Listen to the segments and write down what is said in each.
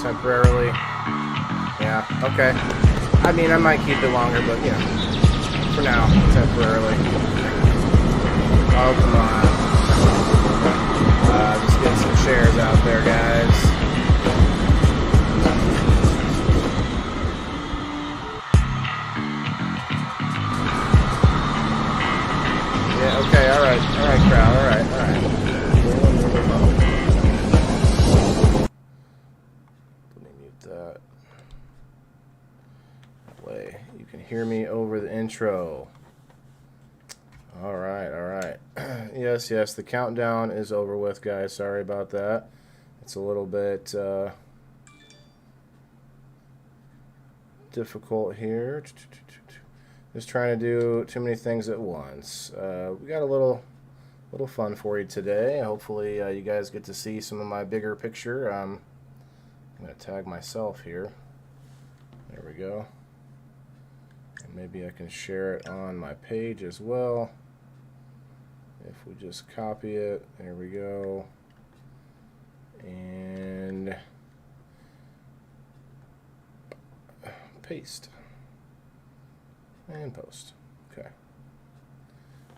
temporarily. Yeah, okay. I mean, I might keep it longer, but, you know, for now, temporarily. Oh, come on. Just get some shares out there, guys. Yeah, okay, alright, crowd, alright. Let me mute that. That way you can hear me over the intro. Alright. Yes, the countdown is over with, guys. Sorry about that. It's a little bit difficult here. Just trying to do too many things at once. We got a little fun for you today. Hopefully you guys get to see some of my bigger picture. I'm going to tag myself here. There we go. And maybe I can share it on my page as well. If we just copy it, there we go. And paste. And post. Okay.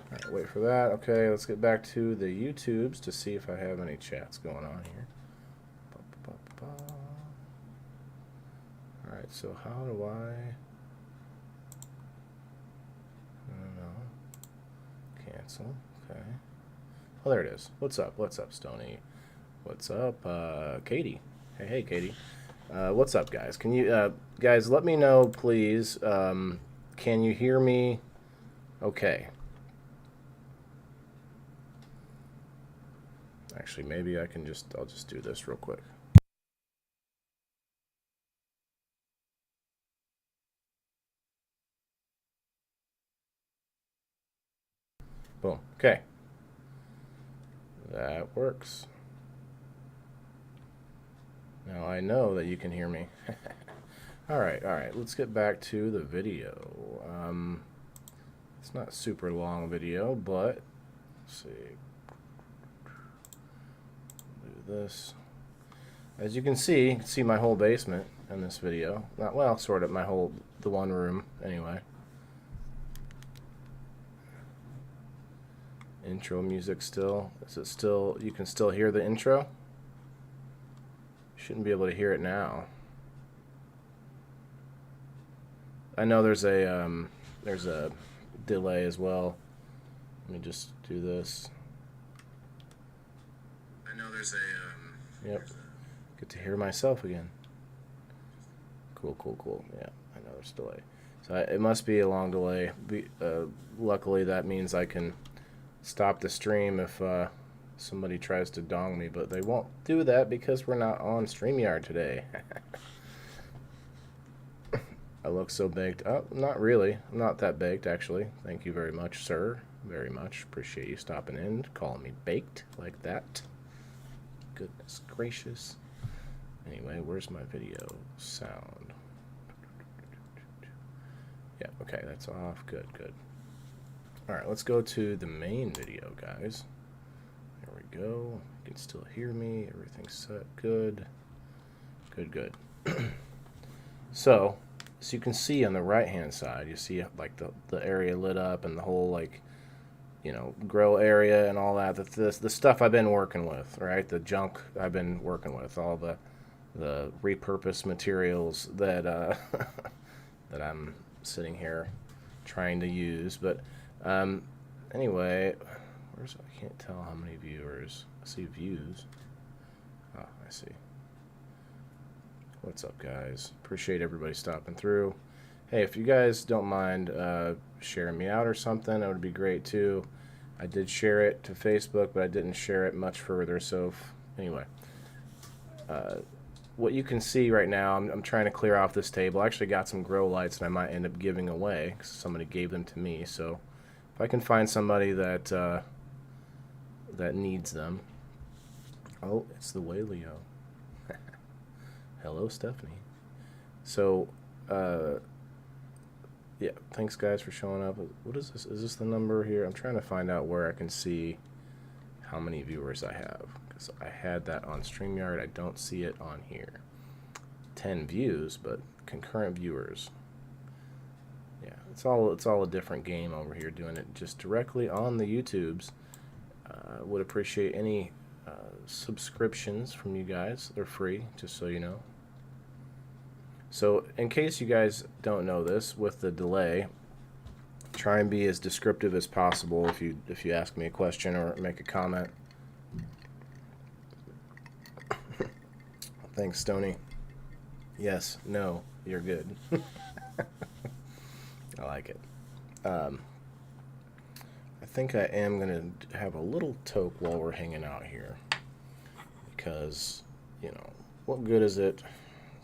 Alright, wait for that. Okay, let's get back to the YouTubes to see if I have any chats going on here. Alright, so how do I don't know. Cancel. Okay. Oh, there it is. What's up, Stoney? What's up, Katie? Hey, Katie. What's up, guys? Can you, guys, let me know, please. Can you hear me? Okay. Actually, maybe I'll just do this real quick. Boom. Okay. That works. Now I know that you can hear me. Alright, let's get back to the video. It's not a super long video, but let's see. Do this. As you can see my whole basement in this video. Not well, sort of the one room anyway. Intro music still. Is it still, you can still hear the intro? Shouldn't be able to hear it now. I know there's a delay as well. Let me just do this. I know there's a yep. Get to hear myself again. Cool. Yeah, I know there's a delay. So it must be a long delay. Luckily, that means I can stop the stream if somebody tries to dong me, but they won't do that because we're not on StreamYard today. I look so baked. Oh, not really. I'm not that baked, actually. Thank you very much, sir. Very much. Appreciate you stopping in, calling me baked like that. Goodness gracious. Anyway, where's my video sound? Yeah, okay, that's off. Good. Alright, let's go to the main video, guys. There we go. You can still hear me. Everything's set. Good. So, as you can see on the right-hand side, you see like the area lit up and the whole, like, you know, grow area and all that. The stuff I've been working with, right? The junk I've been working with, all the repurposed materials that that I'm sitting here trying to use. But anyway, I can't tell how many viewers. I see views. Oh, I see. What's up, guys? Appreciate everybody stopping through. Hey, if you guys don't mind sharing me out or something, that would be great too. I did share it to Facebook, but I didn't share it much further. So anyway, what you can see right now, I'm trying to clear off this table. I actually got some grow lights that I might end up giving away because somebody gave them to me. So if I can find somebody that that needs them. Oh, it's the Waylon. Hello, Stephanie. So, yeah, thanks guys for showing up. What is this? Is this the number here? I'm trying to find out where I can see how many viewers I have, because I had that on StreamYard. I don't see it on here. 10 views, but concurrent viewers. Yeah, it's all a different game over here, doing it just directly on the YouTubes. Would appreciate any subscriptions from you guys. They're free, just so you know. So, in case you guys don't know this, with the delay, try and be as descriptive as possible if you ask me a question or make a comment. Thanks, Stony. Yes, no, you're good. I like it. I think I am going to have a little toke while we're hanging out here. Because, what good is it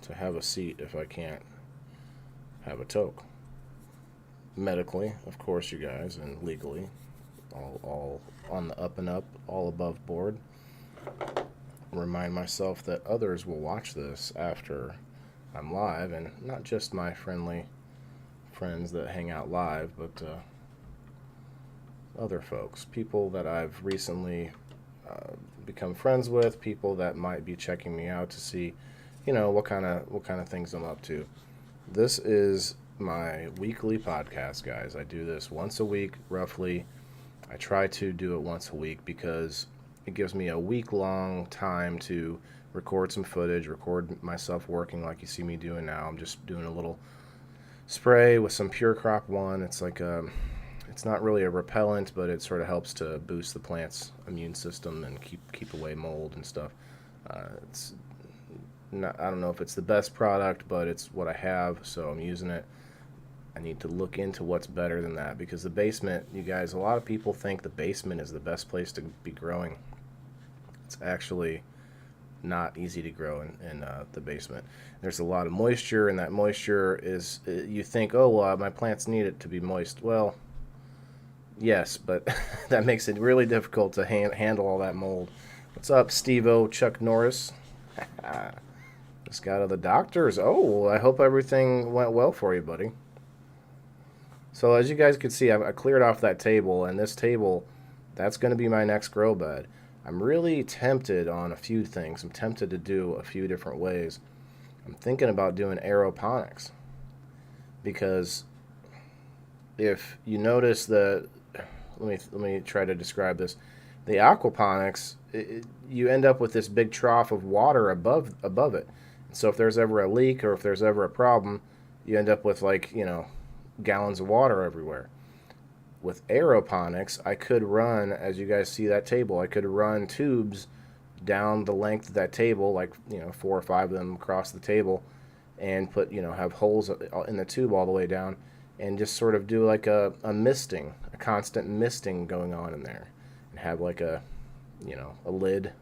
to have a seat if I can't have a toke? Medically, of course, you guys, and legally, all on the up and up, all above board. Remind myself that others will watch this after I'm live, and not just my friendly friends that hang out live, but other folks, people that I've recently become friends with, people that might be checking me out to see, what kind of things I'm up to. This is my weekly podcast, guys. I do this once a week, roughly. I try to do it once a week because it gives me a week-long time to record some footage, record myself working like you see me doing now. I'm just doing a little spray with some Pure Crop 1. It's like it's not really a repellent, but it sort of helps to boost the plant's immune system and keep away mold and stuff. It's not, I don't know if it's the best product, but it's what I have, so I'm using it. I need to look into what's better than that, because the basement, you guys, a lot of people think the basement is the best place to be growing. It's actually not easy to grow in the basement. There's a lot of moisture, and that moisture is, you think, oh, well, my plants need it to be moist. Well, yes, but that makes it really difficult to handle all that mold. What's up, Steve-O, Chuck Norris? Just got out of the doctors. Oh, well, I hope everything went well for you, buddy. So as you guys can see, I cleared off that table, and this table, that's going to be my next grow bed. I'm really tempted on a few things. I'm tempted to do a few different ways. I'm thinking about doing aeroponics, because if you notice that, let me try to describe this. The aquaponics, you end up with this big trough of water above it. So if there's ever a leak or if there's ever a problem, you end up with, like, gallons of water everywhere. With aeroponics, I could run, as you guys see that table, I could run tubes down the length of that table, like 4 or 5 of them across the table, and put have holes in the tube all the way down, and just sort of do like a misting, a constant misting going on in there, and have like a lid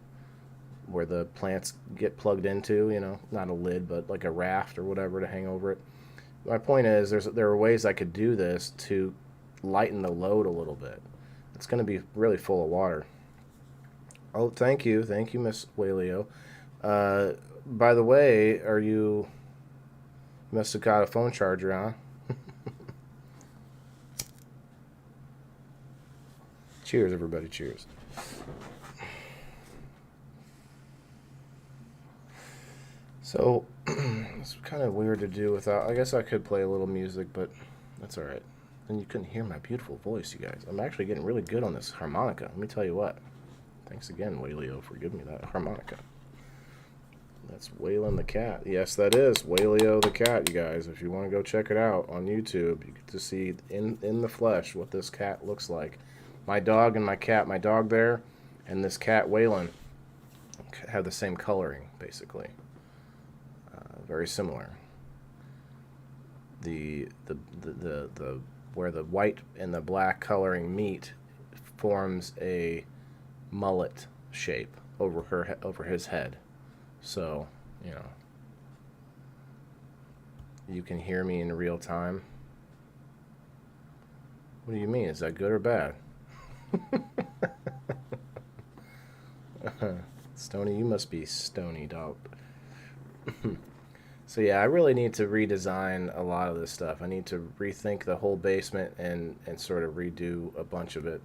where the plants get plugged into, not a lid, but like a raft or whatever to hang over it. My point is, there are ways I could do this to lighten the load a little bit. It's going to be really full of water. Oh, thank you, Miss Waylon. By the way, you must have got a phone charger, huh? Cheers, everybody, cheers. So, it's kind of weird to do without, I guess I could play a little music, but that's alright. And you couldn't hear my beautiful voice, you guys. I'm actually getting really good on this harmonica. Let me tell you what. Thanks again, Waylon, for giving me that harmonica. That's Waylon the cat. Yes, that is Waylon the cat, you guys. If you want to go check it out on YouTube, you get to see in the flesh what this cat looks like. My dog and my cat, my dog there, and this cat, Waylon, have the same coloring, basically. Very similar. The where the white and the black coloring meet forms a mullet shape over his head. So, you can hear me in real time. What do you mean? Is that good or bad? Stony, you must be stony, dog. So yeah, I really need to redesign a lot of this stuff. I need to rethink the whole basement and sort of redo a bunch of it.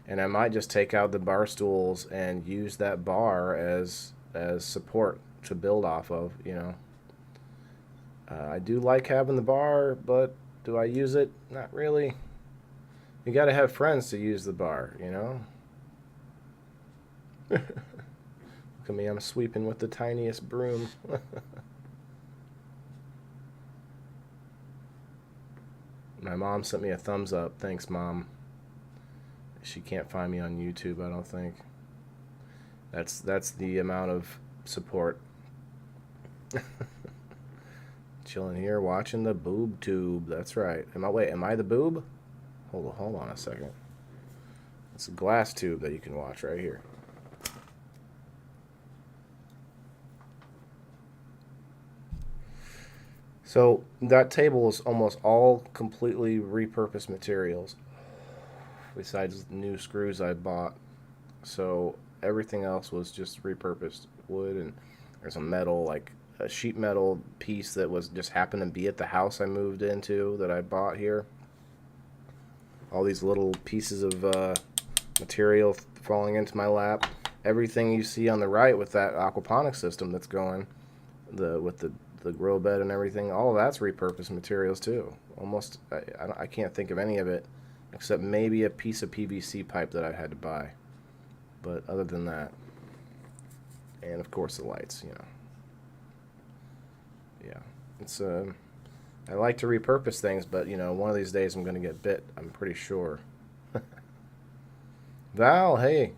And I might just take out the bar stools and use that bar as support to build off of, I do like having the bar, but do I use it? Not really. You got to have friends to use the bar, you know? Look at me, I'm sweeping with the tiniest broom. My mom sent me a thumbs up. Thanks, Mom. She can't find me on YouTube, I don't think. That's the amount of support. Chilling here, watching the boob tube. That's right. Am I the boob? Hold on a second. It's a glass tube that you can watch right here. So that table is almost all completely repurposed materials, besides new screws I bought. So everything else was just repurposed wood, and there's a metal, like a sheet metal piece that was just happened to be at the house I moved into that I bought here. All these little pieces of material falling into my lap. Everything you see on the right with that aquaponics system that's going, with the grow bed and everything, all of that's repurposed materials too. Almost, I can't think of any of it except maybe a piece of PVC pipe that I had to buy. But other than that, and of course the lights, you know. Yeah, it's I like to repurpose things, but you know, one of these days I'm gonna get bit. I'm pretty sure. Val, hey.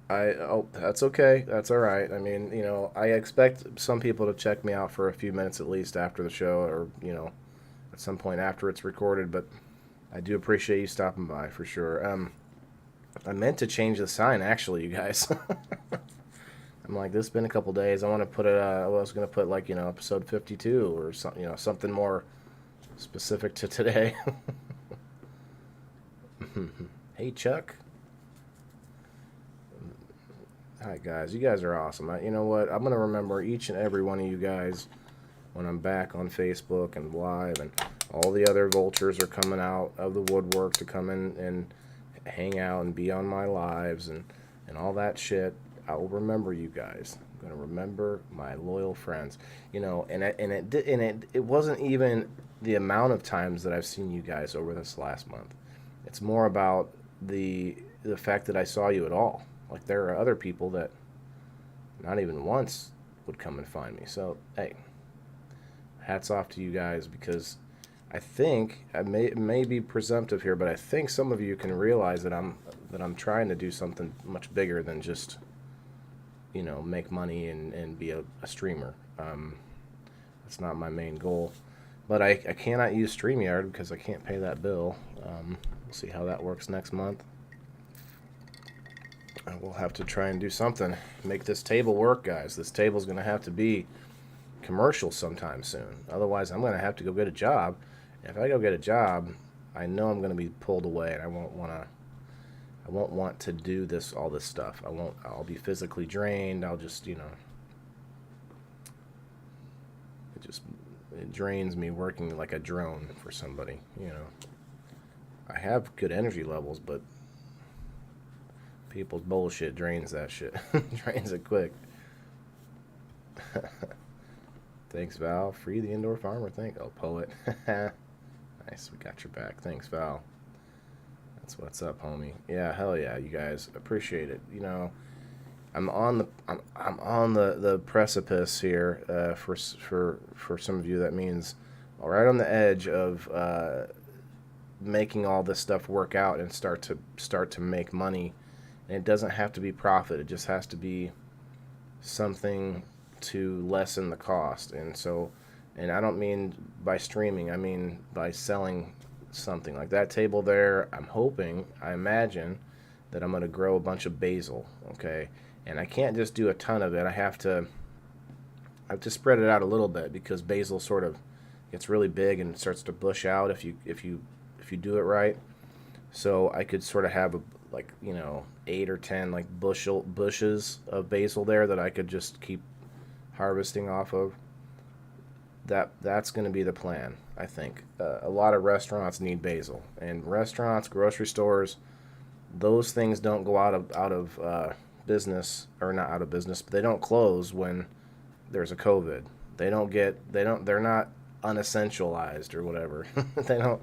That's okay. That's all right. I mean, you know, I expect some people to check me out for a few minutes at least after the show, or you know, at some point after it's recorded. But I do appreciate you stopping by for sure. I meant to change the sign actually, you guys. I'm like, this has been a couple days. I want to put it. I was gonna put like, you know, episode 52 or something. You know, something more specific to today. Hey, Chuck. Hi guys, you guys are awesome. You know what? I'm gonna remember each and every one of you guys when I'm back on Facebook and live, and all the other vultures are coming out of the woodwork to come in and hang out and be on my lives and all that shit. I will remember you guys. I'm gonna remember my loyal friends. You know, it wasn't even the amount of times that I've seen you guys over this last month. It's more about the fact that I saw you at all. Like, there are other people that not even once would come and find me. So, hey, hats off to you guys, because I think I may be presumptive here, but I think some of you can realize that I'm trying to do something much bigger than just, you know, make money and be a streamer. That's not my main goal. But I cannot use StreamYard because I can't pay that bill. We'll see how that works next month. We'll have to try and do something. Make this table work, guys. This table's going to have to be commercial sometime soon. Otherwise, I'm going to have to go get a job. And if I go get a job, I know I'm going to be pulled away, and I won't want to do all this stuff. I'll be physically drained. I'll just, you know, it drains me working like a drone for somebody, you know. I have good energy levels, but people's bullshit drains that shit. Drains it quick. Thanks, Val. Free the indoor farmer. Oh, poet. Nice. We got your back. Thanks, Val. That's what's up, homie. Yeah, hell yeah, you guys. Appreciate it. You know, I'm on the precipice here. For some of you, that means right on the edge of making all this stuff work out and start to make money. And it doesn't have to be profit. It just has to be something to lessen the cost. And so, and I don't mean by streaming, I mean by selling something. Like that table there, I imagine that I'm going to grow a bunch of basil, okay? And I can't just do a ton of it. I have to spread it out a little bit, because basil sort of gets really big and starts to bush out if you do it right. So I could sort of have 8 or 10 like bushes of basil there that I could just keep harvesting off of. That's going to be the plan, I think. A lot of restaurants need basil, and restaurants, grocery stores, those things don't go out of business, or not out of business, but they don't close when there's a COVID. they're not unessentialized or whatever. They don't.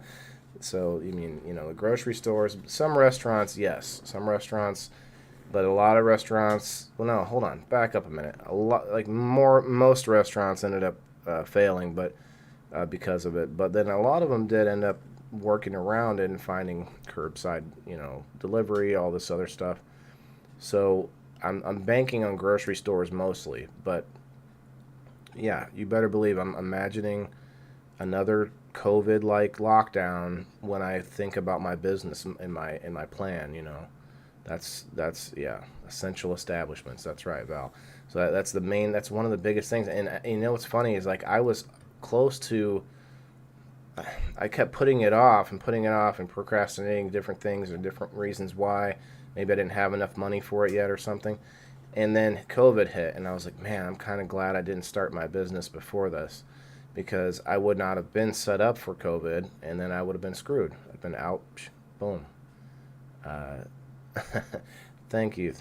So you mean, the grocery stores, some restaurants, yes, some restaurants, but a lot of restaurants. Well, no, hold on, back up a minute. A lot, like most restaurants ended up failing, but because of it. But then a lot of them did end up working around it and finding curbside, delivery, all this other stuff. So I'm banking on grocery stores mostly, but yeah, you better believe I'm imagining another COVID like lockdown when I think about my business in my plan. That's yeah, essential establishments. That's right, Val. So that's the main. That's one of the biggest things. And what's funny is like I was close to. I kept putting it off and procrastinating different things or different reasons why. Maybe I didn't have enough money for it yet or something. And then COVID hit, and I was like, man, I'm kind of glad I didn't start my business before this because I would not have been set up for COVID, and then I would have been screwed. I've been out, boom. Uh, thank you,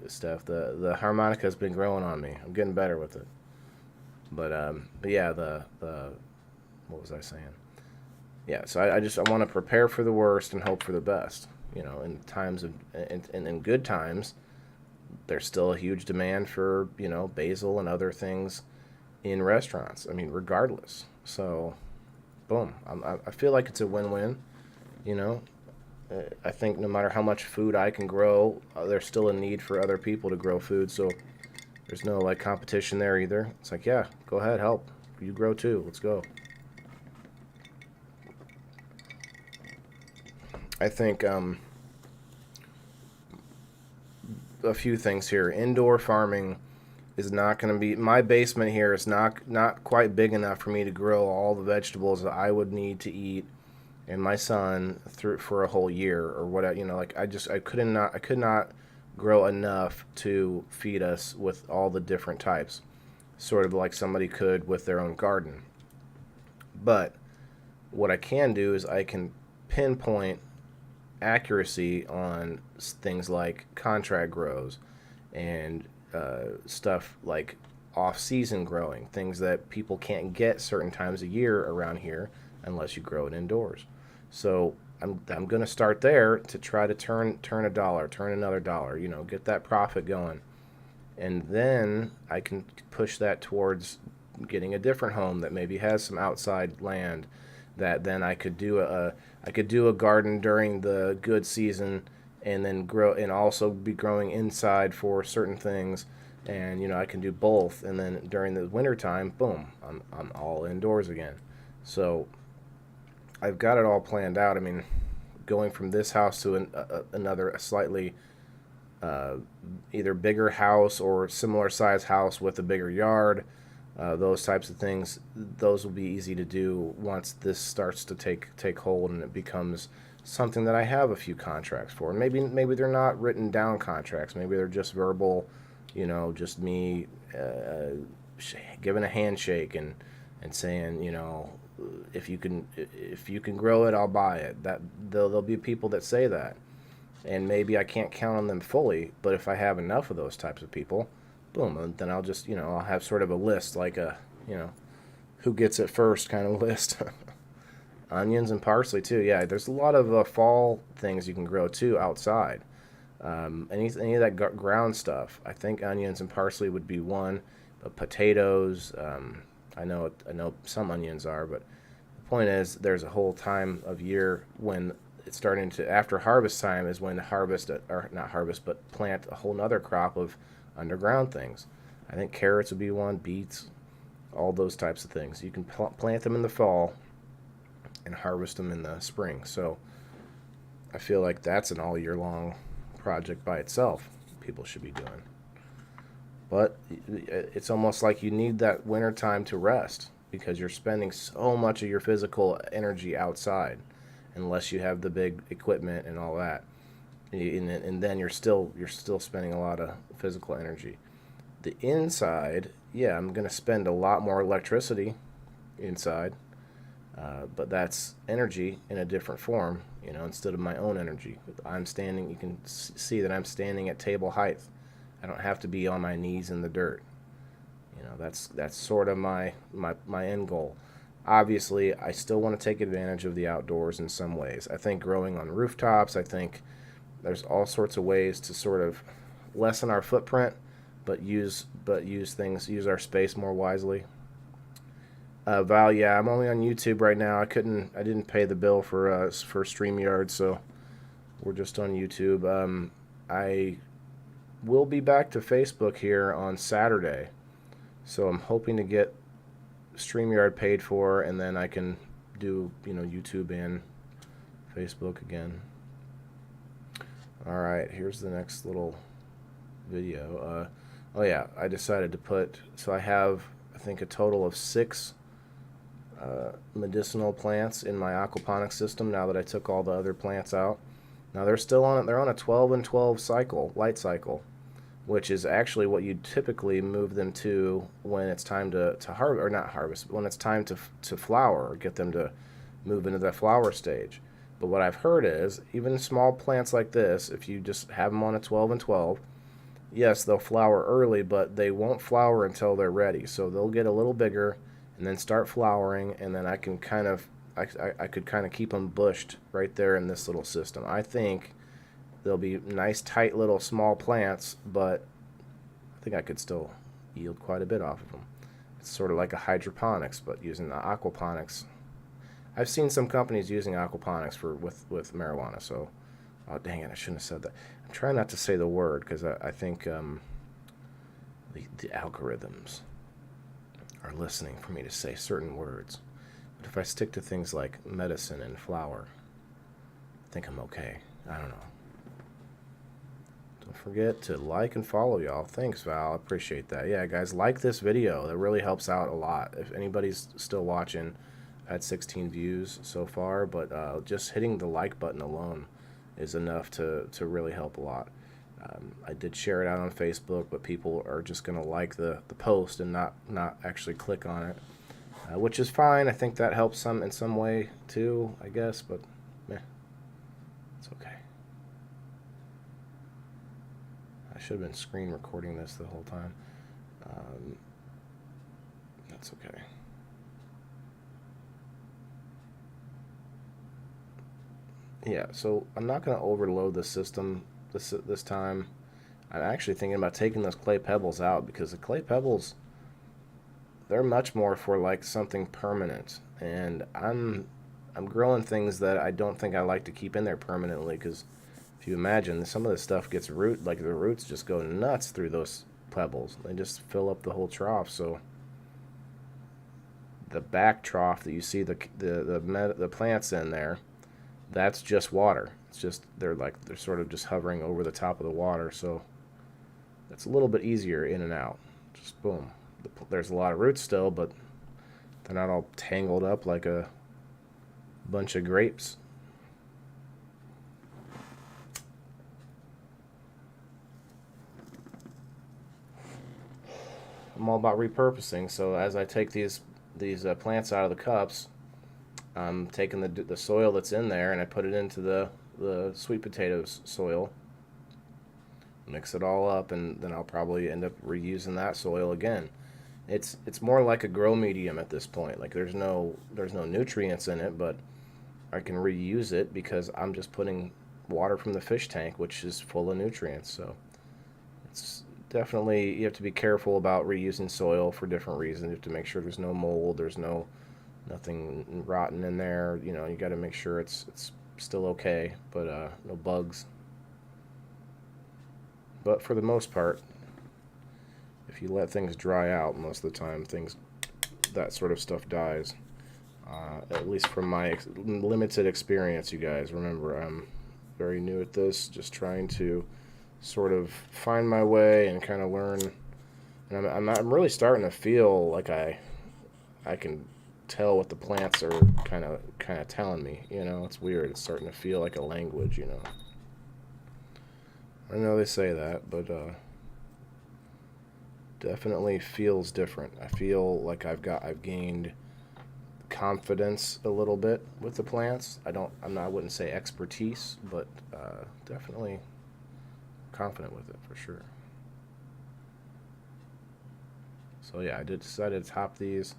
Steph. The harmonica's been growing on me. I'm getting better with it. But yeah, the what was I saying? Yeah, so I want to prepare for the worst and hope for the best. In times of and in good times, there's still a huge demand for basil and other things in restaurants. I mean, regardless. So, boom. I feel like it's a win-win. You know, I think no matter how much food I can grow, there's still a need for other people to grow food. So there's no like competition there either. It's like, yeah, go ahead, help. You grow too. Let's go. I think a few things here. Indoor farming is not going to be my basement here is not quite big enough for me to grow all the vegetables that I would need to eat and my son through for a whole year or whatever. Like I could not grow enough to feed us with all the different types, sort of like somebody could with their own garden. But what I can do is I can pinpoint accuracy on things like contract grows and stuff like off-season growing, things that people can't get certain times a year around here unless you grow it indoors. So I'm going to start there to try to turn a dollar, turn another dollar, get that profit going. And then I can push that towards getting a different home that maybe has some outside land that then I could do a garden during the good season and then grow and also be growing inside for certain things and I can do both and then during the winter time boom I'm all indoors again. So I've got it all planned out. I mean, going from this house to another slightly uh, either bigger house or similar size house with a bigger yard, those types of things, those will be easy to do once this starts to take hold and it becomes something that I have a few contracts for. And maybe they're not written down contracts. Maybe they're just verbal, just me giving a handshake and saying, if you can grow it, I'll buy it. That there'll be people that say that, and maybe I can't count on them fully. But if I have enough of those types of people, boom, then I'll just I'll have sort of a list like a who gets it first kind of list. Onions and parsley too. Yeah, there's a lot of fall things you can grow too outside. Any of that ground stuff. I think onions and parsley would be one. But potatoes. I know some onions are, but the point is there's a whole time of year when it's starting to after harvest time is when to harvest or not harvest but plant a whole nother crop of underground things. I think carrots would be one, beets, all those types of things. You can plant them in the fall and harvest them in the spring. So I feel like that's an all year long project by itself. People should be doing. But it's almost like you need that winter time to rest because you're spending so much of your physical energy outside, unless you have the big equipment and all that. And then you're still spending a lot of physical energy. The inside, yeah, I'm gonna spend a lot more electricity inside, but that's energy in a different form, instead of my own energy. I'm standing. You can see that I'm standing at table height. I don't have to be on my knees in the dirt. You know, that's sort of my end goal. Obviously, I still want to take advantage of the outdoors in some ways. I think growing on rooftops, I think there's all sorts of ways to sort of lessen our footprint, use our space more wisely. Val, yeah, I'm only on YouTube right now. I didn't pay the bill for StreamYard, so we're just on YouTube. I will be back to Facebook here on Saturday, so I'm hoping to get StreamYard paid for, and then I can do, YouTube and Facebook again. All right, here's the next little video. Oh yeah, I decided to so I have, I think, a total of 6 medicinal plants in my aquaponics system now that I took all the other plants out. Now they're on a 12 and 12 light cycle, which is actually what you typically move them to when it's time to harvest, or not harvest, but when it's time to flower, or get them to move into the flower stage. But what I've heard is, even small plants like this, if you just have them on a 12 and 12, yes, they'll flower early, but they won't flower until they're ready. So they'll get a little bigger and then start flowering, and then I could kind of keep them bushed right there in this little system. I think they'll be nice, tight little small plants, but I think I could still yield quite a bit off of them. It's sort of like a hydroponics, but using the aquaponics. I've seen some companies using aquaponics with marijuana, so, oh dang it, I shouldn't have said that. I'm trying not to say the word because I think the algorithms are listening for me to say certain words. But if I stick to things like medicine and flower, I think I'm okay. I don't know. Don't forget to like and follow, y'all. Thanks, Val. I appreciate that. Yeah, guys, like this video. That really helps out a lot. If anybody's still watching, I had 16 views so far, but just hitting the like button alone is enough to really help a lot. I did share it out on Facebook, but people are just going to like the post and not actually click on it, which is fine. I think that helps in some way too, I guess, but meh, it's okay. I should have been screen recording this the whole time. That's okay. Yeah, so I'm not going to overload the system this time. I'm actually thinking about taking those clay pebbles out, because the clay pebbles, they're much more for like something permanent, and I'm growing things that I don't think I like to keep in there permanently, because if you imagine, some of this stuff gets like the roots just go nuts through those pebbles. They just fill up the whole trough. So the back trough that you see the plants in there, that's just water. It's just they're sort of just hovering over the top of the water, so that's a little bit easier in and out. Just boom. There's a lot of roots still, but they're not all tangled up like a bunch of grapes. I'm all about repurposing, so as I take these plants out of the cups, I'm taking the soil that's in there and I put it into the sweet potatoes soil, mix it all up, and then I'll probably end up reusing that soil again. It's more like a grow medium at this point. Like there's no nutrients in it, but I can reuse it because I'm just putting water from the fish tank, which is full of nutrients. So it's definitely, you have to be careful about reusing soil for different reasons. You have to make sure there's no mold, there's nothing rotten in there. You know, you got to make sure it's still okay, but no bugs. But for the most part, if you let things dry out, most of the time that sort of stuff dies. At least from my limited experience, you guys. Remember, I'm very new at this, just trying to sort of find my way and kind of learn. And I'm really starting to feel like I can tell what the plants are kind of telling me. You know, it's weird. It's starting to feel like a language. You know, I know they say that, but definitely feels different. I feel like I've gained confidence a little bit with the plants. I wouldn't say expertise, but definitely confident with it for sure. So yeah, I decided to top these,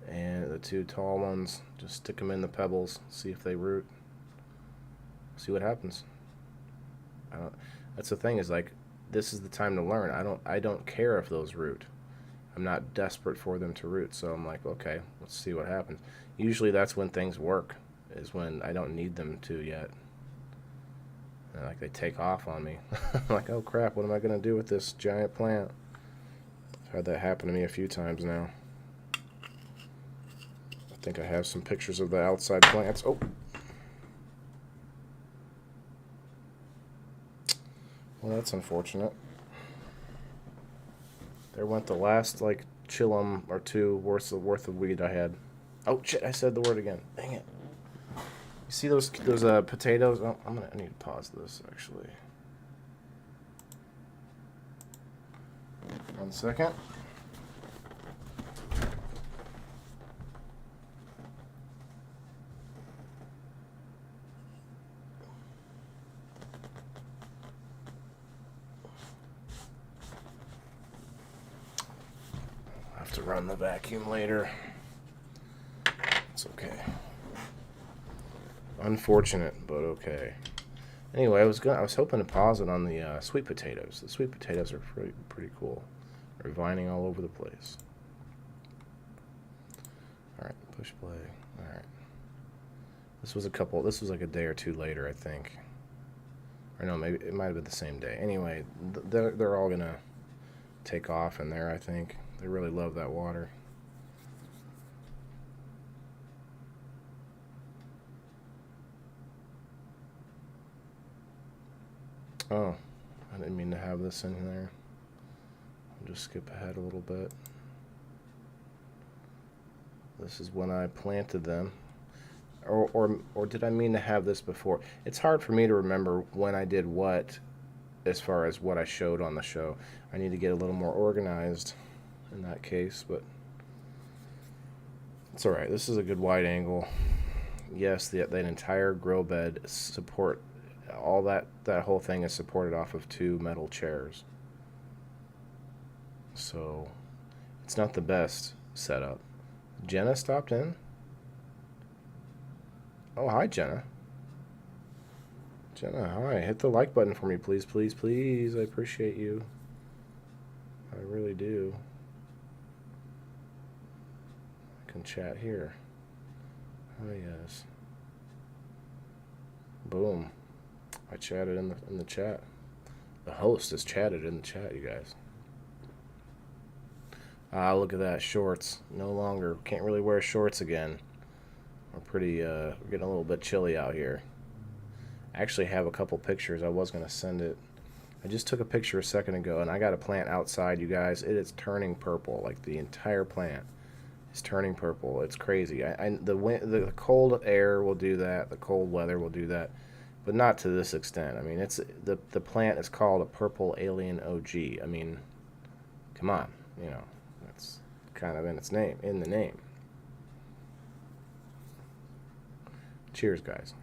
and the two tall ones, just stick them in the pebbles, see if they root, see what happens. I don't, that's the thing, is like, this is the time to learn. I don't care if those root. I'm not desperate for them to root, so I'm like, okay, let's see what happens. Usually that's when things work, is when I don't need them to yet. And like they take off on me. I'm like, oh crap, what am I gonna do with this giant plant? I've had that happen to me a few times now. I think I have some pictures of the outside plants. Oh. Well, that's unfortunate. There went the last, like, chillum or two worth of weed I had. Oh shit! I said the word again. Dang it! You see those potatoes? Oh, I need to pause this actually. 1 second. I'll have to run the vacuum later. It's okay. Unfortunate, but okay. Anyway, I was hoping to pause it on the sweet potatoes. The sweet potatoes are pretty cool. They're vining all over the place. All right, push play. All right. This was like a day or two later, I think. Or no, maybe it might have been the same day. Anyway, they're all gonna take off in there, I think. They really love that water. Oh, I didn't mean to have this in there. I'll just skip ahead a little bit. This is when I planted them. Or did I mean to have this before? It's hard for me to remember when I did what, as far as what I showed on the show. I need to get a little more organized in that case, but it's all right. This is a good wide angle. Yes, that entire grow bed support, all that whole thing is supported off of two metal chairs. So it's not the best setup. Jenna stopped in. Oh, hi, Jenna. Jenna, hi. Hit the like button for me, please, please, please. I appreciate you. I really do. I can chat here. Oh, yes. Boom. I chatted in the chat. The host has chatted in the chat, you guys. Ah, look at that. Shorts. No longer. Can't really wear shorts again. We're getting a little bit chilly out here. I actually have a couple pictures. I was going to send it. I just took a picture a second ago, and I got a plant outside, you guys. It is turning purple. Like, the entire plant is turning purple. It's crazy. The cold air will do that. The cold weather will do that. But not to this extent. I mean, the plant is called a purple alien OG. I mean, come on. You know, that's kind of in the name. Cheers, guys.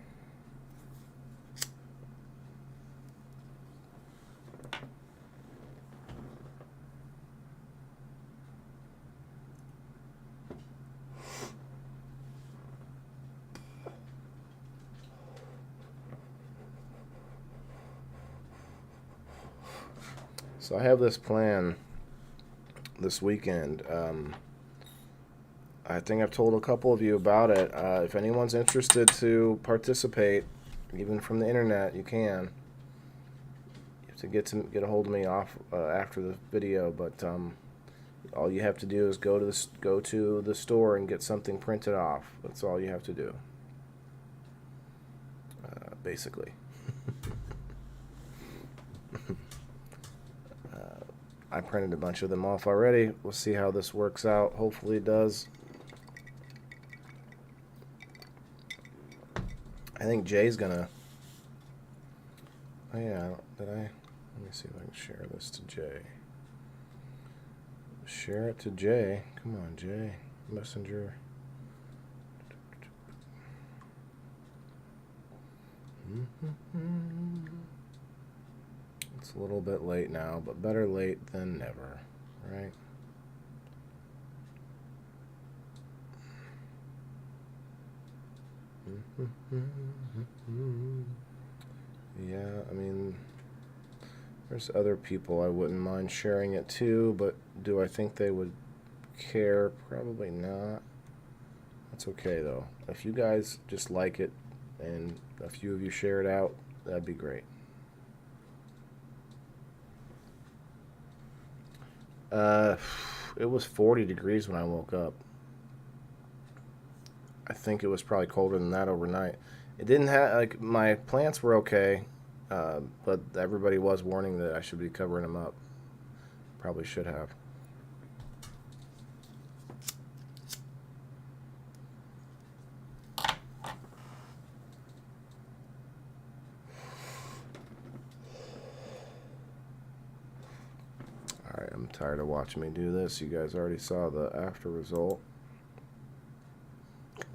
So I have this plan this weekend. I think I've told a couple of you about it. If anyone's interested to participate, even from the internet, you can. You have to get a hold of me after the video, but all you have to do is go to the store and get something printed off. That's all you have to do, basically. I printed a bunch of them off already. We'll see how this works out. Hopefully it does. I think Jay's gonna... Oh yeah, let me see if I can share this to Jay. Share it to Jay. Come on, Jay. Messenger. It's a little bit late now, but better late than never, right? Yeah, I mean, there's other people I wouldn't mind sharing it to, but do I think they would care? Probably not. That's okay though. If you guys just like it and a few of you share it out, that'd be great. Uh, it was 40 degrees when I woke up. I think it was probably colder than that overnight. It didn't have, like, my plants were okay, but everybody was warning that I should be covering them up. Probably should have. Alright, I'm tired of watching me do this. You guys already saw the after result.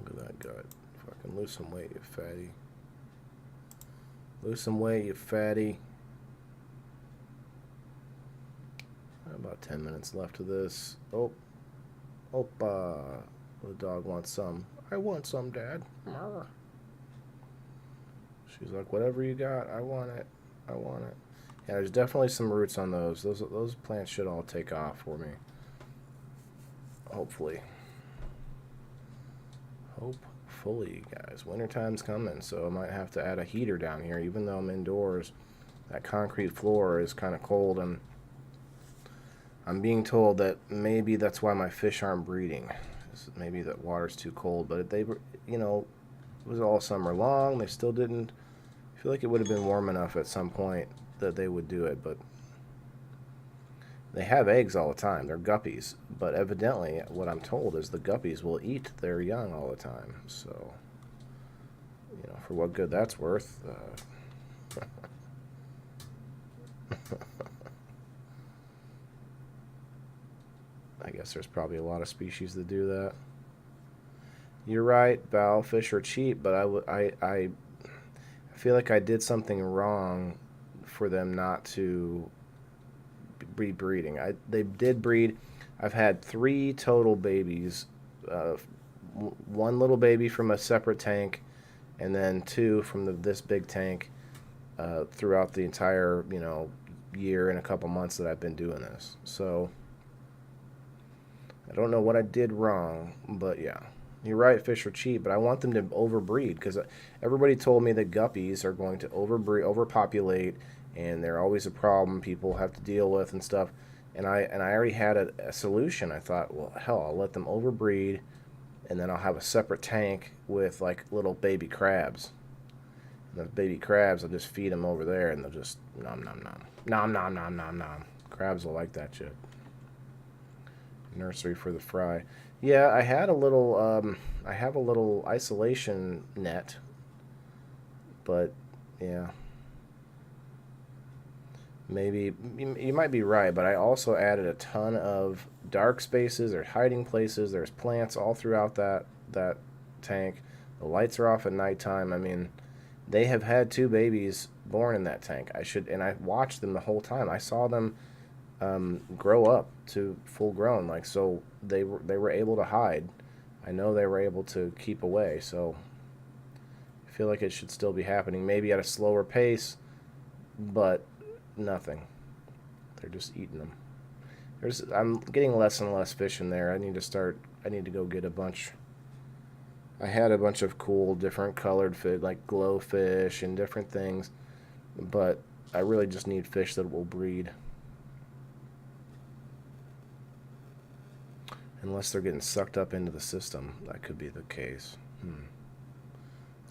Look at that gut. Fucking lose some weight, you fatty. Lose some weight, you fatty. About 10 minutes left of this. Oh. Opa. The dog wants some. I want some, Dad. Marr. She's like, whatever you got, I want it. I want it. Yeah, there's definitely some roots on those. Those plants should all take off for me. Hopefully. Hopefully, guys. Wintertime's coming, so I might have to add a heater down here, even though I'm indoors. That concrete floor is kind of cold, and I'm being told that maybe that's why my fish aren't breeding. Maybe the water's too cold, but they were, you know, it was all summer long. They still didn't. I feel like it would have been warm enough at some point that they would do it, but they have eggs all the time. They're guppies, but evidently what I'm told is the guppies will eat their young all the time. So, you know, for what good that's worth. I guess there's probably a lot of species that do that. You're right, Val. Fish are cheap, but I feel like I did something wrong for them not to be breeding. They did breed. I've had 3 total babies. One little baby from a separate tank, and then 2 from this big tank throughout the entire, you know, year and a couple months that I've been doing this. So I don't know what I did wrong, but yeah. You're right, fish are cheap, but I want them to overbreed because everybody told me that guppies are going to overpopulate, and they're always a problem people have to deal with and stuff. And I already had a solution. I thought, well, hell, I'll let them overbreed, and then I'll have a separate tank with like little baby crabs. And the baby crabs, I'll just feed them over there, and they'll just nom nom nom nom nom nom nom nom. Crabs will like that shit. Nursery for the fry. Yeah, I had a little. I have a little isolation net, but yeah, maybe you might be right. But I also added a ton of dark spaces. There's hiding places. There's plants all throughout that tank. The lights are off at nighttime. I mean, they have had 2 babies born in that tank. And I watched them the whole time. I saw them grow up to full grown, like, so they were able to hide. I know they were able to keep away, so I feel like it should still be happening, maybe at a slower pace, but nothing. They're just eating them. I'm getting less and less fish in there. I need to go get a bunch. I had a bunch of cool different colored fish, like glow fish and different things, but I really just need fish that will breed. Unless they're getting sucked up into the system, that could be the case.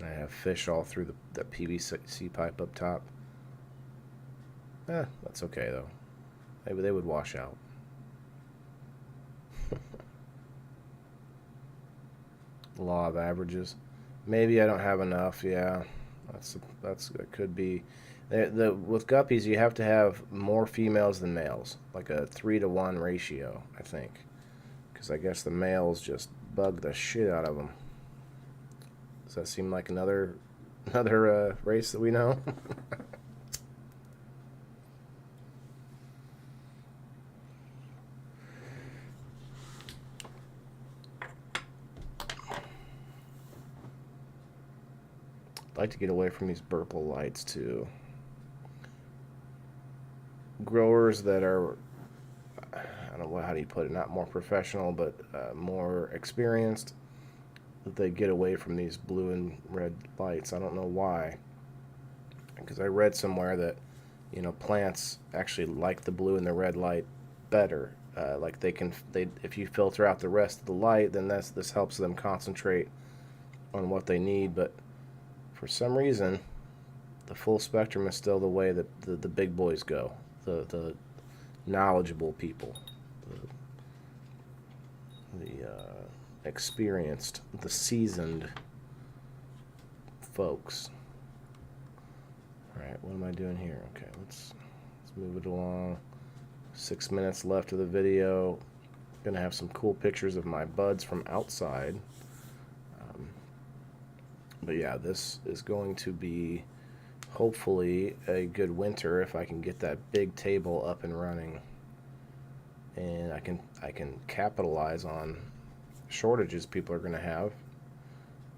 I have fish all through the PVC pipe up top. That's okay though. Maybe they would wash out. Law of averages. Maybe I don't have enough. Yeah, that could be. With guppies, you have to have more females than males, like a 3-to-1 ratio, I think. Because I guess the males just bug the shit out of them. Does that seem like another race that we know? like to get away from these purple lights too. Growers that are, I don't know, how do you put it, not more professional, but more experienced, they get away from these blue and red lights. I don't know why, because I read somewhere that, you know, plants actually like the blue and the red light better. Like if you filter out the rest of the light, then this helps them concentrate on what they need. But for some reason, the full spectrum is still the way that the big boys go, the knowledgeable people, the experienced, the seasoned folks. All right, what am I doing here? Okay, let's move it along. 6 minutes left of the video. Gonna have some cool pictures of my buds from outside. But yeah, this is going to be hopefully a good winter if I can get that big table up and running, and I can capitalize on shortages people are going to have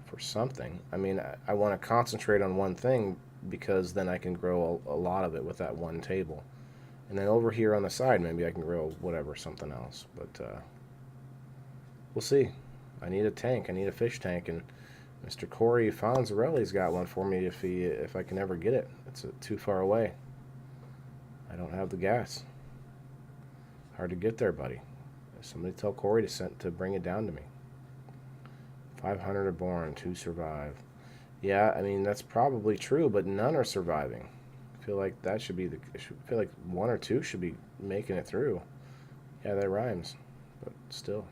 for something. I mean, I want to concentrate on one thing because then I can grow a lot of it with that one table, and then over here on the side maybe I can grow whatever, something else. But we'll see. I need a tank. I need a fish tank, and Mr. Corey Fonzarelli's got one for me if I can ever get it. It's too far away. I don't have the gas. Hard to get there, buddy. Somebody tell Corey to bring it down to me. 500 are born, 2 survive. Yeah, I mean that's probably true, but none are surviving. I feel like that should be I feel like 1 or 2 should be making it through. Yeah, that rhymes, but still.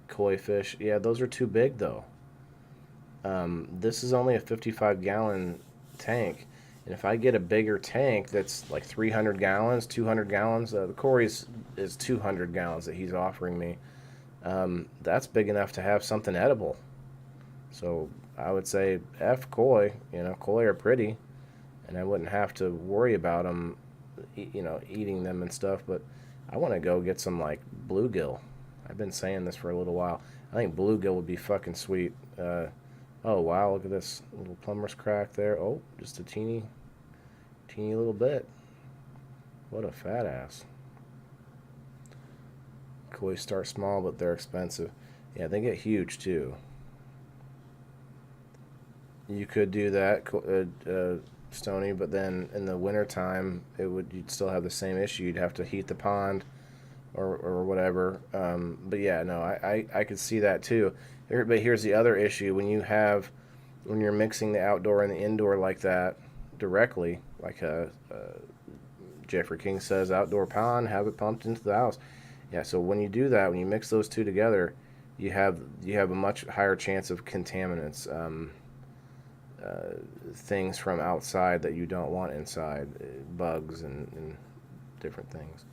Koi fish, yeah, those are too big though. This is only a 55-gallon tank, and if I get a bigger tank that's like 300 gallons, 200 gallons, the Corey's is 200 gallons that he's offering me. That's big enough to have something edible. So I would say F koi. You know, koi are pretty, and I wouldn't have to worry about them, you know, eating them and stuff. But I want to go get some like bluegill. I've been saying this for a little while. I think bluegill would be fucking sweet. Oh wow, look at this little plumber's crack there. Oh, just a teeny little bit. What a fat ass. Koi start small, but they're expensive. Yeah, they get huge too. You could do that, Stony, but then in the wintertime, you'd still have the same issue. You'd have to heat the pond or whatever. But yeah, no, I could see that too. But here's the other issue: when you're mixing the outdoor and the indoor like that directly, like Jeffrey King says, outdoor pond, have it pumped into the house. Yeah, so when you do that, when you mix those two together, you have a much higher chance of contaminants, things from outside that you don't want inside, bugs and different things.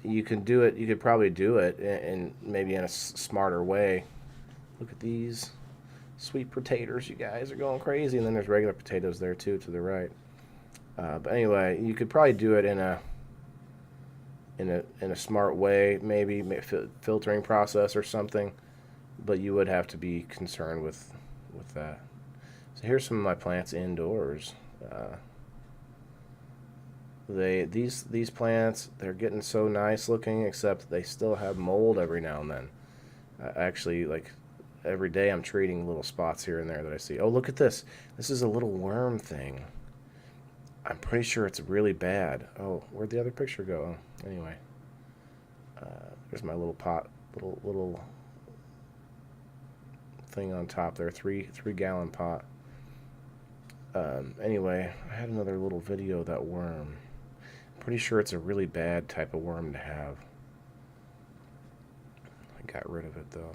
You could do it. You could probably do it in maybe in a smarter way. Look at these sweet potatoes. You guys are going crazy. And then there's regular potatoes there too, to the right. But anyway, you could probably do it in a smart way, maybe filtering process or something. But you would have to be concerned with that. So here's some of my plants indoors. These plants, they're getting so nice looking, except they still have mold every now and then. Actually, like every day I'm treating little spots here and there that I see. Oh, look at this. This is a little worm thing. I'm pretty sure it's really bad. Oh, where'd the other picture go? Oh, anyway, there's my little pot, little thing on top there, 3-gallon pot. Anyway, I had another little video of that worm. Pretty sure it's a really bad type of worm to have. I got rid of it though.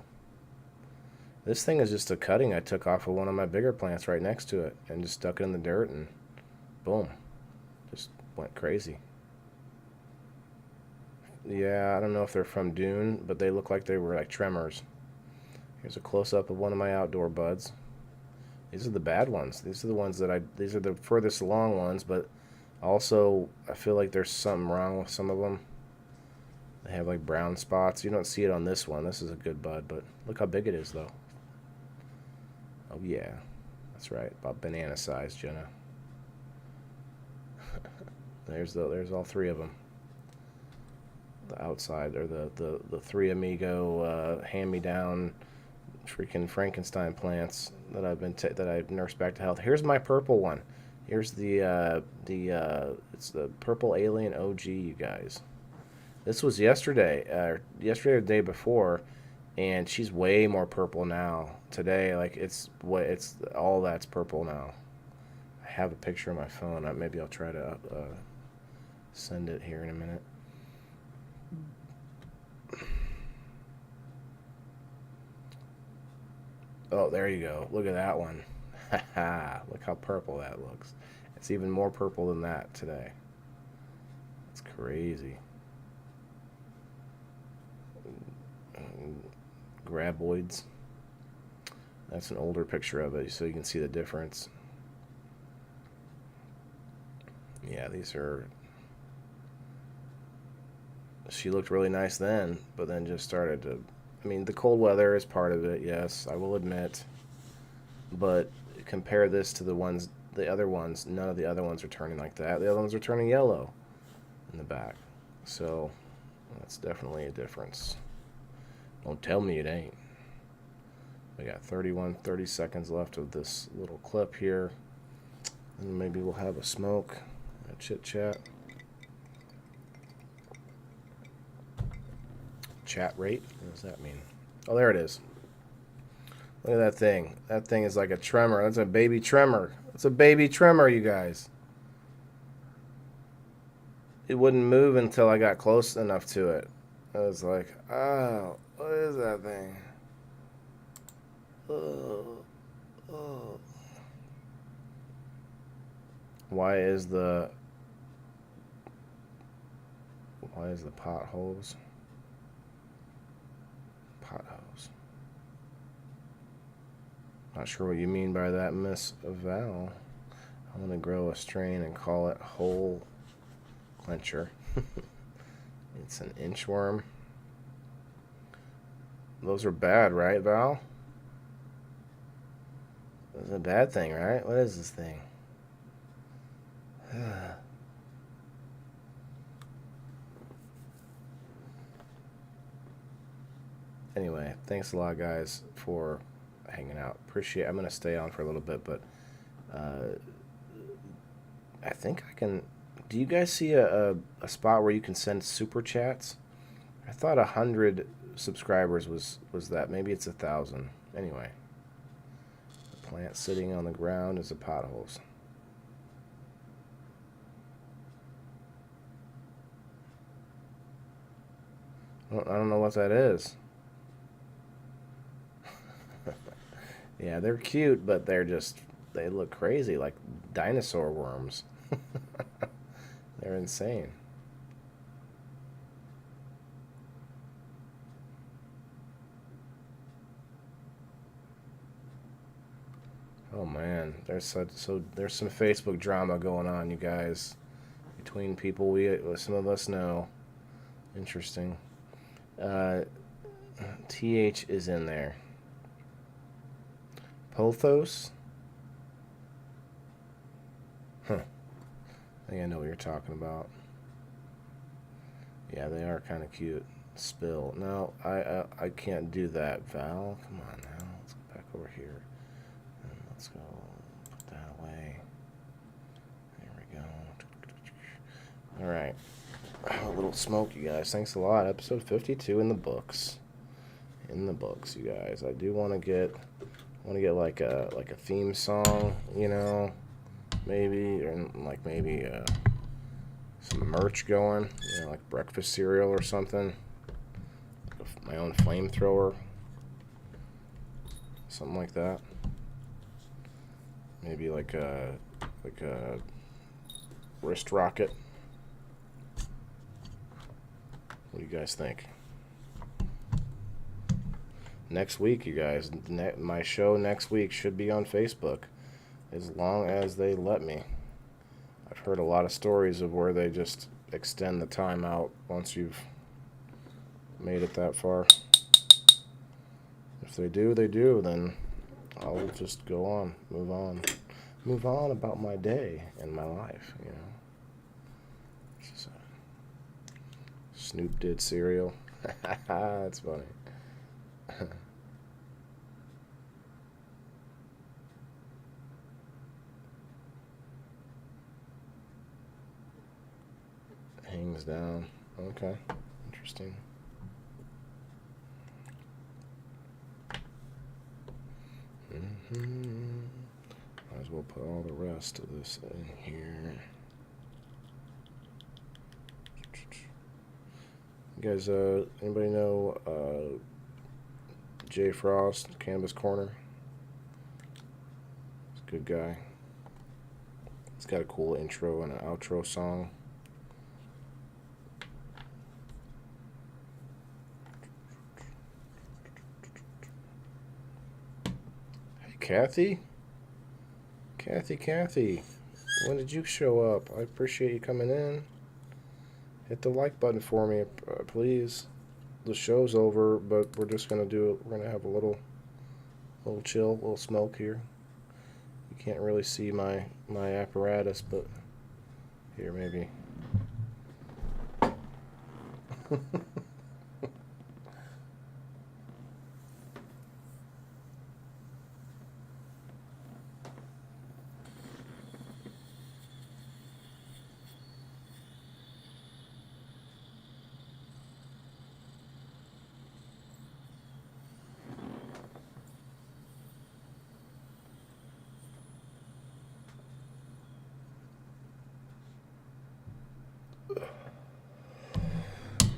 This thing is just a cutting I took off of one of my bigger plants right next to it and just stuck it in the dirt and boom, just went crazy. Yeah, I don't know if they're from Dune, but they look like they were like tremors. Here's a close-up of one of my outdoor buds. These are the bad ones. These are the ones these are the furthest along ones, but also I feel like there's something wrong with some of them. They have like brown spots. You don't see it on this one. This is a good bud, but look how big it is though. Oh yeah, that's right. About banana size, Jenna. There's all three of them. The outside or the three amigo hand me down freaking Frankenstein plants that that I've nursed back to health. Here's my purple one. Here's it's the purple alien OG, you guys. This was yesterday or the day before, and she's way more purple now. Today, like it's all that's purple now. I have a picture on my phone. Maybe I'll try to send it here in a minute. Oh, there you go. Look at that one. Look how purple that looks. It's even more purple than that today. It's crazy. Graboids. That's an older picture of it, so you can see the difference. Yeah, these are. She looked really nice then, but then just started to. I mean, the cold weather is part of it, yes, I will admit. But compare this to the other ones. None of the other ones are turning like that. The other ones are turning yellow in the back. So that's definitely a difference. Don't tell me it ain't. We got 30 seconds left of this little clip here. And maybe we'll have a smoke, a chit chat. Chat rate? What does that mean? Oh, there it is. Look at that thing. That thing is like a tremor. That's a baby tremor. It's a baby tremor, you guys. It wouldn't move until I got close enough to it. I was like, oh, what is that thing? Oh, oh. Why is the potholes? Potholes. Not sure what you mean by that, Miss Val. I'm gonna grow a strain and call it hole clencher. It's an inchworm. Those are bad, right, Val? That's a bad thing, right? What is this thing? Anyway, thanks a lot, guys, for hanging out. Appreciate it. I'm going to stay on for a little bit, but I think I can. Do you guys see a spot where you can send super chats? I thought 100 subscribers was that. Maybe it's 1,000. Anyway, the plant sitting on the ground is the potholes. I don't know what that is. Yeah, they're cute, but they look crazy, like dinosaur worms. They're insane. Oh man, there's some Facebook drama going on, you guys, between people some of us know. Interesting. TH is in there. Pothos? Huh. I think I know what you're talking about. Yeah, they are kind of cute. Spill. No, I can't do that, Val. Come on now. Let's go back over here. And let's go put that away. There we go. Alright. A little smoke, you guys. Thanks a lot. Episode 52 in the books. In the books, you guys. I do want to get like a theme song, you know, maybe, or like maybe some merch going, you know, like breakfast cereal or something. My own flamethrower, something like that. Maybe like a wrist rocket. What do you guys think? Next week, you guys, my show next week should be on Facebook, as long as they let me. I've heard a lot of stories of where they just extend the time out once you've made it that far. If they do, they do, then I'll just go on, move on about my day and my life. You know. So, Snoop did cereal. That's funny. Hangs down. Okay. Interesting. Might as well put all the rest of this in here. You guys, anybody know Jay Frost, Canvas Corner? He's a good guy. He's got a cool intro and an outro song. Kathy? Kathy, when did you show up? I appreciate you coming in. Hit the like button for me, please. The show's over, but we're just gonna we're gonna have a little chill, a little smoke here. You can't really see my apparatus, but here maybe.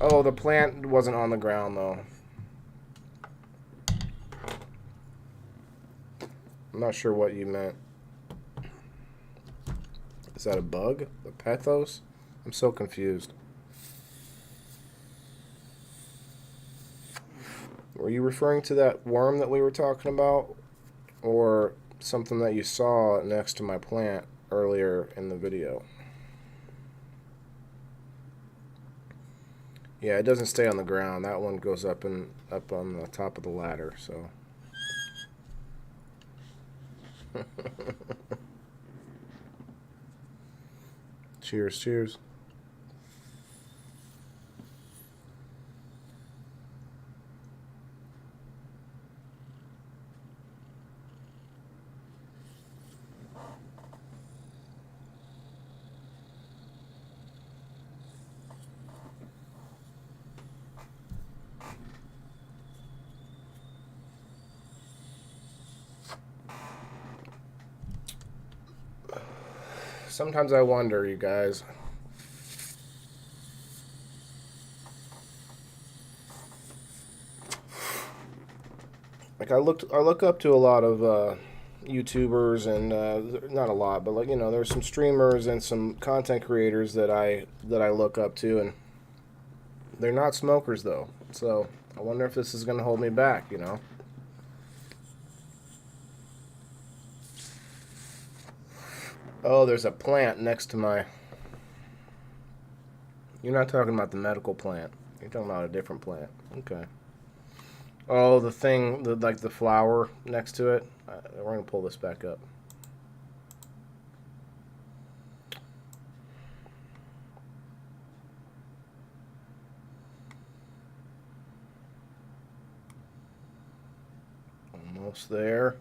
Oh, the plant wasn't on the ground, though. I'm not sure what you meant. Is that a bug? A pathos? I'm so confused. Were you referring to that worm that we were talking about? Or something that you saw next to my plant earlier in the video? Yeah, it doesn't stay on the ground. That one goes up on the top of the ladder, so. Cheers. Sometimes I wonder, you guys. Like I look up to a lot of YouTubers and not a lot, but there's some streamers and some content creators that I look up to, and they're not smokers though. So I wonder if this is gonna hold me back, Oh, there's a plant next to my... You're not talking about the medical plant. You're talking about a different plant. Okay. Oh, the thing, like the flower next to it. We're going to pull this back up. Almost there.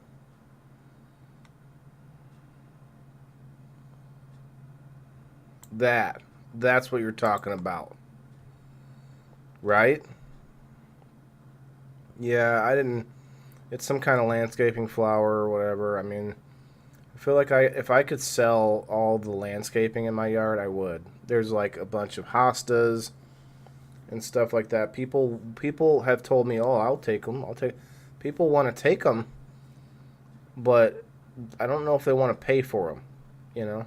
That's what you're talking about. Right? Yeah, I didn't... It's some kind of landscaping flower or whatever. I mean, I feel like if I could sell all the landscaping in my yard, I would. There's like a bunch of hostas and stuff like that. People have told me, "Oh, I'll take them. People want to take them, but I don't know if they want to pay for them, you know?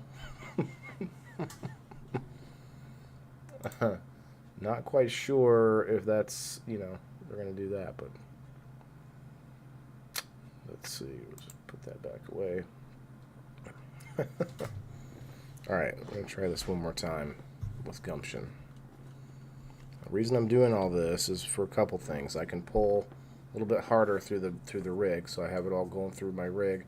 Not quite sure if that's, they're going to do that, but let's see. Let's put that back away. All right, I'm going to try this one more time with gumption. The reason I'm doing all this is for a couple things. I can pull a little bit harder through the rig, so I have it all going through my rig.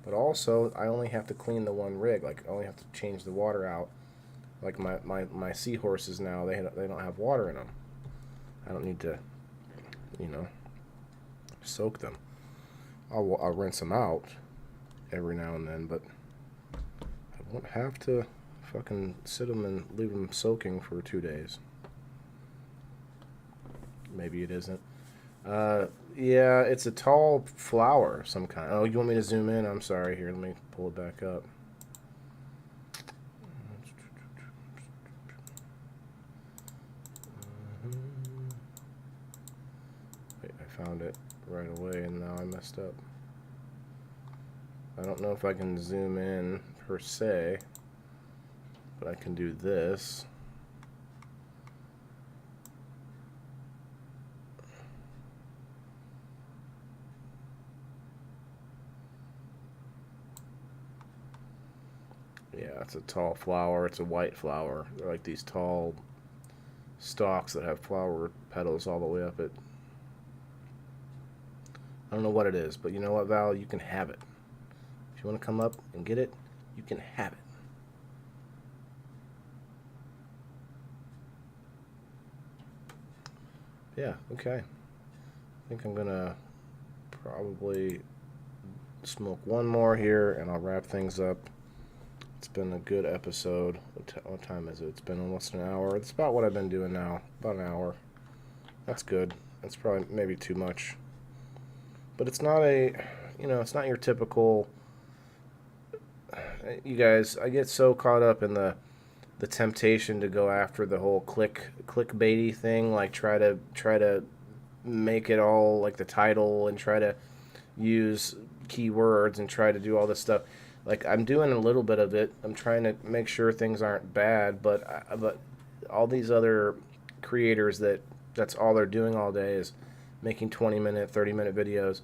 But also, I only have to clean the one rig. Like, I only have to change the water out. Like my seahorses now, they don't have water in them. I don't need to, you know, soak them. I'll rinse them out every now and then, but I won't have to fucking sit them and leave them soaking for 2 days. Maybe it isn't. Yeah, it's a tall flower of some kind. Oh, you want me to zoom in? I'm sorry. Here, let me pull it back up. Wait, I found it right away and now I messed up. I don't know if I can zoom in per se, but I can do this. Yeah, it's a tall flower. It's a white flower. They're like these tall stalks that have flower petals all the way up it. I don't know what it is, but you know what, Val? You can have it. If you want to come up and get it, you can have it. Yeah, okay. I think I'm going to probably smoke one more here and I'll wrap things up. It's been a good episode. What time is it? It's been almost an hour. It's about what I've been doing now. About an hour. That's good. That's probably maybe too much. But it's not it's not your typical. You guys, I get so caught up in the temptation to go after the whole clickbaity thing, like try to make it all like the title and try to use keywords and try to do all this stuff. Like, I'm doing a little bit of it. I'm trying to make sure things aren't bad, but all these other creators that's all they're doing all day is making 20-minute, 30-minute videos.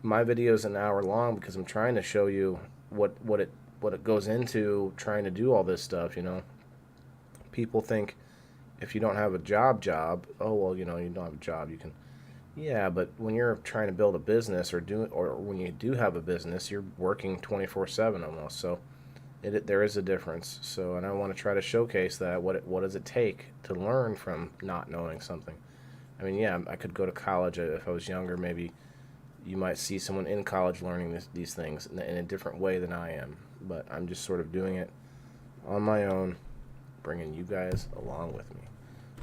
My video is an hour long because I'm trying to show you what it goes into trying to do all this stuff, you know. People think if you don't have a job, oh well, you don't have a job, you can. Yeah, but when you're trying to build a business or when you do have a business, you're working 24/7 almost. So there is a difference. So, and I want to try to showcase that what does it take to learn from not knowing something. I mean, yeah, I could go to college if I was younger. Maybe you might see someone in college learning these things in a different way than I am. But I'm just sort of doing it on my own, bringing you guys along with me.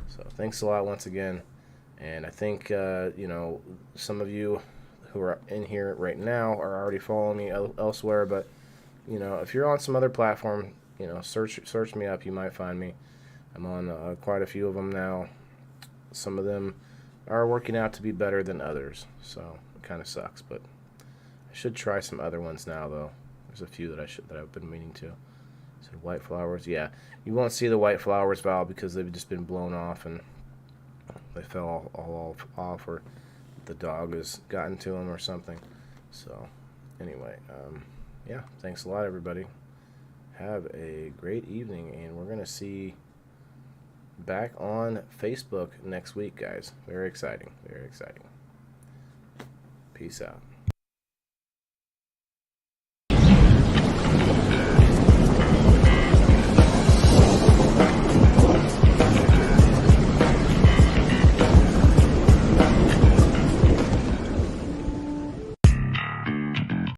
So thanks a lot once again. And I think, some of you who are in here right now are already following me elsewhere. But, if you're on some other platform, search me up. You might find me. I'm on quite a few of them now. Some of them are working out to be better than others. So it kind of sucks. But I should try some other ones now, though. There's a few that I've been meaning to. So white flowers, yeah. You won't see the white flowers, Val, because they've just been blown off and they fell all off, or the dog has gotten to them or something. So, anyway, yeah, thanks a lot, everybody. Have a great evening, and we're going to see back on Facebook next week, guys. Very exciting, very exciting. Peace out.